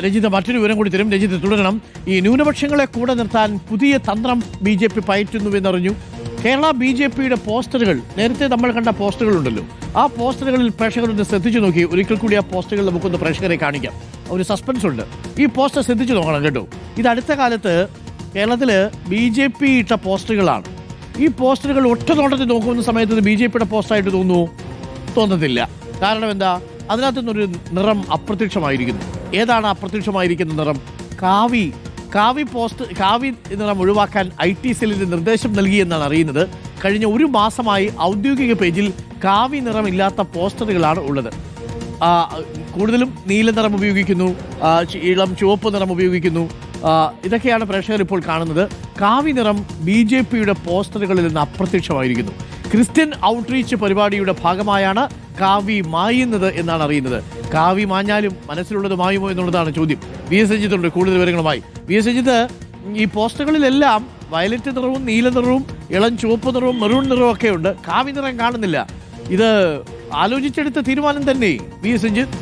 രഞ്ജിത്ത് മറ്റൊരു വിവരം കൂടി തരും. രഞ്ജിത്ത് തുടരണം. ഈ ന്യൂനപക്ഷങ്ങളെ കൂടെ നിർത്താൻ പുതിയ തന്ത്രം BJP പയറ്റുന്നുവെന്നറിഞ്ഞു. കേരള BJPയുടെ പോസ്റ്ററുകൾ, നേരത്തെ നമ്മൾ കണ്ട പോസ്റ്ററുകളുണ്ടല്ലോ, ആ പോസ്റ്ററുകളിൽ പ്രേക്ഷകരൊന്ന് ശ്രദ്ധിച്ചു നോക്കി. ഒരിക്കൽ കൂടി ആ പോസ്റ്ററുകൾ നമുക്കൊന്ന് പ്രേക്ഷകരെ കാണിക്കാം. ഒരു സസ്പെൻസ് ഉണ്ട്. ഈ പോസ്റ്റർ ശ്രദ്ധിച്ചു നോക്കണം കേട്ടോ. ഇത് അടുത്ത കാലത്ത് കേരളത്തിൽ BJP ഇട്ട പോസ്റ്ററുകളാണ്. ഈ പോസ്റ്ററുകൾ ഒറ്റനോട്ടത്തിൽ നോക്കുന്ന സമയത്ത് BJPയുടെ പോസ്റ്ററായിട്ട് തോന്നത്തില്ല. കാരണം എന്താ? അതിനകത്തുനിന്നൊരു നിറം അപ്രത്യക്ഷമായിരിക്കുന്നു. ഏതാണ് അപ്രത്യക്ഷമായിരിക്കുന്ന നിറം? കാവി നിറം ഒഴിവാക്കാൻ IT സെല്ലിന് നിർദ്ദേശം നൽകിയെന്നാണ് അറിയുന്നത്. കഴിഞ്ഞ ഒരു മാസമായി ഔദ്യോഗിക പേജിൽ കാവി നിറമില്ലാത്ത പോസ്റ്ററുകളാണ് ഉള്ളത്. കൂടുതലും നീല നിറം ഉപയോഗിക്കുന്നു, ഇളം ചുവപ്പ് നിറം ഉപയോഗിക്കുന്നു. ഇതൊക്കെയാണ് പ്രേക്ഷകർ ഇപ്പോൾ കാണുന്നത്. കാവി നിറം BJPയുടെ പോസ്റ്ററുകളിൽ നിന്ന് അപ്രത്യക്ഷമായിരിക്കുന്നു. ക്രിസ്ത്യൻ ഔട്ട്റീച്ച് പരിപാടിയുടെ ഭാഗമായാണ് കാവി മായുന്നത് എന്നാണ് അറിയുന്നത്. കാവി മാഞ്ഞാലും മനസ്സിലുള്ളത് മായുമോ എന്നുള്ളതാണ് ചോദ്യം. VS രഞ്ജിത്ത് ഉണ്ട് കൂടുതൽ വിവരങ്ങളുമായി. VS രഞ്ജിത്ത്, ഈ പോസ്റ്ററുകളിലെല്ലാം വയലറ്റ് നിറവും നീല നിറവും ഇളം ചുവപ്പ് നിറവും മെറൂൺ നിറവും ഒക്കെ ഉണ്ട്. കാവി നിറം കാണുന്നില്ല. ഇത് ആലോചിച്ചെടുത്ത തീരുമാനം തന്നെ VS രഞ്ജിത്ത്?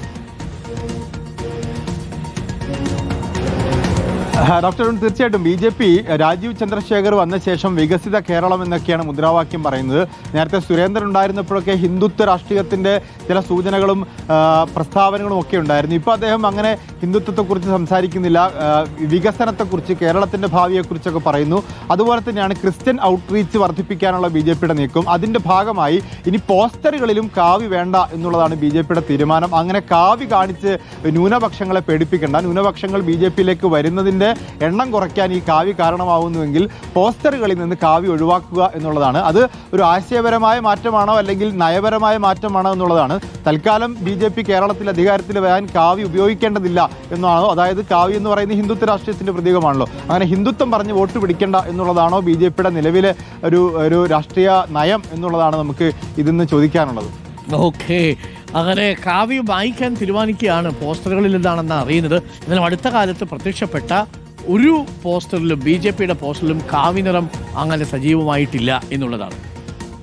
ഡോക്ടർ തീർച്ചയായിട്ടും BJP രാജീവ് ചന്ദ്രശേഖർ വന്ന ശേഷം വികസിത കേരളം എന്നൊക്കെയാണ് മുദ്രാവാക്യം പറയുന്നത്. നേരത്തെ സുരേന്ദ്രൻ ഉണ്ടായിരുന്നപ്പോഴൊക്കെ ഹിന്ദുത്വ രാഷ്ട്രീയത്തിൻ്റെ ചില സൂചനകളും പ്രസ്താവനകളും ഒക്കെ ഉണ്ടായിരുന്നു. ഇപ്പോൾ അദ്ദേഹം അങ്ങനെ ഹിന്ദുത്വത്തെക്കുറിച്ച് സംസാരിക്കുന്നില്ല. വികസനത്തെക്കുറിച്ച്, കേരളത്തിൻ്റെ ഭാവിയെക്കുറിച്ചൊക്കെ പറയുന്നു. അതുപോലെ തന്നെയാണ് ക്രിസ്ത്യൻ ഔട്ട്റീച്ച് വർദ്ധിപ്പിക്കാനുള്ള BJPയുടെ നീക്കം. അതിൻ്റെ ഭാഗമായി ഇനി പോസ്റ്ററുകളിലും കാവി വേണ്ട എന്നുള്ളതാണ് BJPയുടെ തീരുമാനം. അങ്ങനെ കാവി കാണിച്ച് ന്യൂനപക്ഷങ്ങളെ പേടിപ്പിക്കേണ്ട, ന്യൂനപക്ഷങ്ങൾ BJPയിലേക്ക് വരുന്നതിൻ്റെ എണ്ണം കുറയ്ക്കാൻ ഈ കാവി കാരണമാവുന്നുവെങ്കിൽ പോസ്റ്ററുകളിൽ നിന്ന് കാവി ഒഴിവാക്കുക എന്നുള്ളതാണ്. അത് ഒരു ആശയപരമായ മാറ്റമാണോ അല്ലെങ്കിൽ നയപരമായ മാറ്റമാണോ എന്നുള്ളതാണ്. തൽക്കാലം BJP കേരളത്തിൽ അധികാരത്തിൽ വരാൻ കാവി ഉപയോഗിക്കേണ്ടതില്ല എന്നാണോ? അതായത് കാവി എന്ന് പറയുന്നത് ഹിന്ദുത്വ രാഷ്ട്രീയത്തിൻ്റെ പ്രതീകമാണല്ലോ. അങ്ങനെ ഹിന്ദുത്വം പറഞ്ഞ് വോട്ട് പിടിക്കേണ്ട എന്നുള്ളതാണോ BJPയുടെ നിലവിലെ ഒരു രാഷ്ട്രീയ നയം എന്നുള്ളതാണ് നമുക്ക് ഇതിന്ന് ചോദിക്കാനുള്ളത്. ഓക്കെ, അങ്ങനെ കാവ്യ വായിക്കാൻ തീരുമാനിക്കുകയാണ്. പോസ്റ്ററുകളിൽ എന്താണെന്ന് അറിയുന്നത്. എന്നാലും അടുത്ത കാലത്ത് പ്രത്യക്ഷപ്പെട്ട ഒരു പോസ്റ്ററിലും BJPയുടെ പോസ്റ്ററിലും കാവി നിറം അങ്ങനെ സജീവമായിട്ടില്ല എന്നുള്ളതാണ്.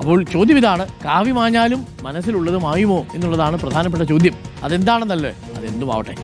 അപ്പോൾ ചോദ്യം ഇതാണ്, കാവി മാഞ്ഞാലും മനസ്സിലുള്ളത് മായുമോ എന്നുള്ളതാണ് പ്രധാനപ്പെട്ട ചോദ്യം. അതെന്താണെന്നല്ലേ, അതെന്തുമാവട്ടെ.